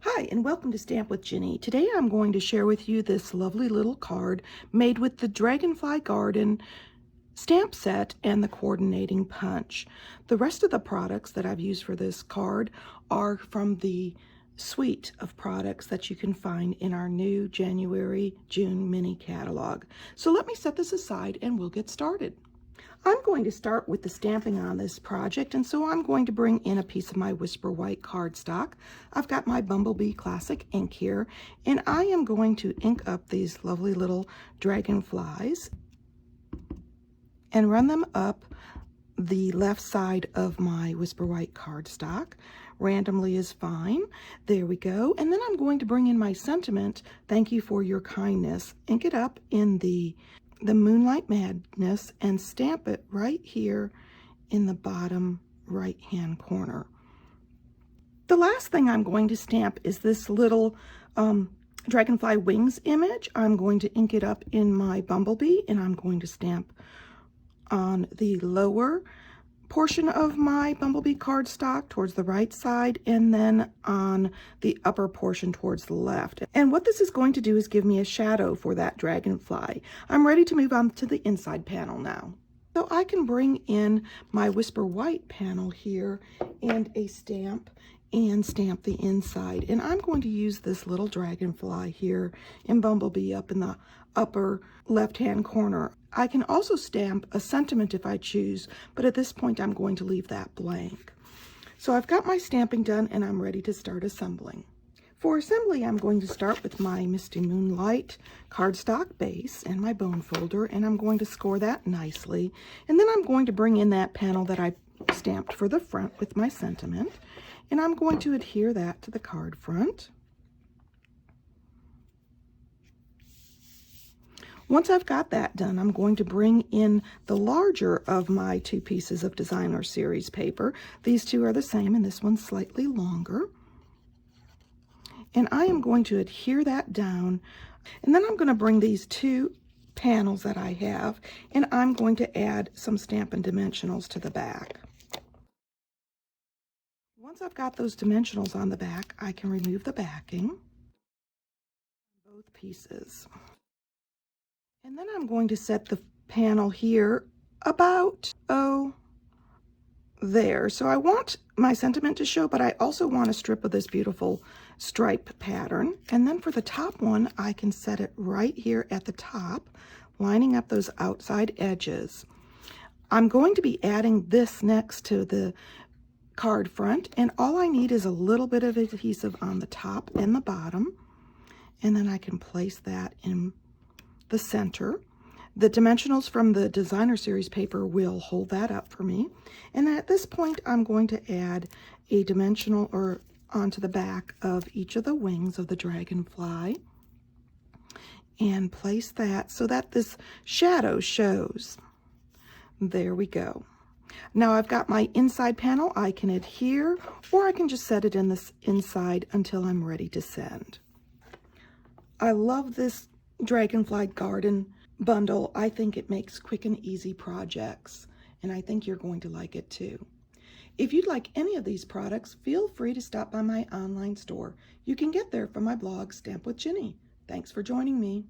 Hi, and welcome to Stamp with Ginny. Today I'm going to share with you this lovely little card made with the Dragonfly Garden stamp set and the coordinating punch. The rest of the products that I've used for this card are from the suite of products that you can find in our new January-June mini catalog. So let me set this aside and we'll get started. I'm going to start with the stamping on this project, and so I'm going to bring in a piece of my Whisper White cardstock. I've got my Bumblebee Classic ink here, and I am going to ink up these lovely little dragonflies and run them up the left side of my Whisper White cardstock. Randomly is fine. There we go. And then I'm going to bring in my sentiment, "Thank you for your kindness," ink it up in the Moonlight Madness and stamp it right here in the bottom right hand corner. The last thing I'm going to stamp is this little Dragonfly Wings image. I'm going to ink it up in my Bumblebee, and I'm going to stamp on the lower portion of my Bumblebee cardstock towards the right side, and then on the upper portion towards the left. And what this is going to do is give me a shadow for that dragonfly. I'm ready to move on to the inside panel now. So I can bring in my Whisper White panel here and a stamp and stamp the inside. And I'm going to use this little dragonfly here in Bumblebee up in the upper left-hand corner. I can also stamp a sentiment if I choose, but at this point I'm going to leave that blank. So I've got my stamping done and I'm ready to start assembling. For assembly, I'm going to start with my Misty Moonlight cardstock base and my bone folder, and I'm going to score that nicely. And then I'm going to bring in that panel that I stamped for the front with my sentiment, and I'm going to adhere that to the card front. Once I've got that done, I'm going to bring in the larger of my two pieces of Designer Series paper. These two are the same, and this one's slightly longer. And I am going to adhere that down, and then I'm going to bring these two panels that I have, and I'm going to add some Stampin' Dimensionals to the back. Once I've got those dimensionals on the back, I can remove the backing, both pieces. And then I'm going to set the panel here about, there. So I want my sentiment to show, but I also want a strip of this beautiful stripe pattern. And then for the top one, I can set it right here at the top, lining up those outside edges. I'm going to be adding this next to the card front, and all I need is a little bit of adhesive on the top and the bottom, and then I can place that in the center. The dimensionals from the Designer Series paper will hold that up for me. And at this point, I'm going to add a dimensional onto the back of each of the wings of the dragonfly and place that so that this shadow shows. There we go. Now I've got my inside panel. I can adhere, or I can just set it in this inside until I'm ready to send. I love this Dragonfly Garden bundle. I think it makes quick and easy projects, and I think you're going to like it too. If you'd like any of these products, feel free to stop by my online store. You can get there from my blog, Stamp with Ginny. Thanks for joining me.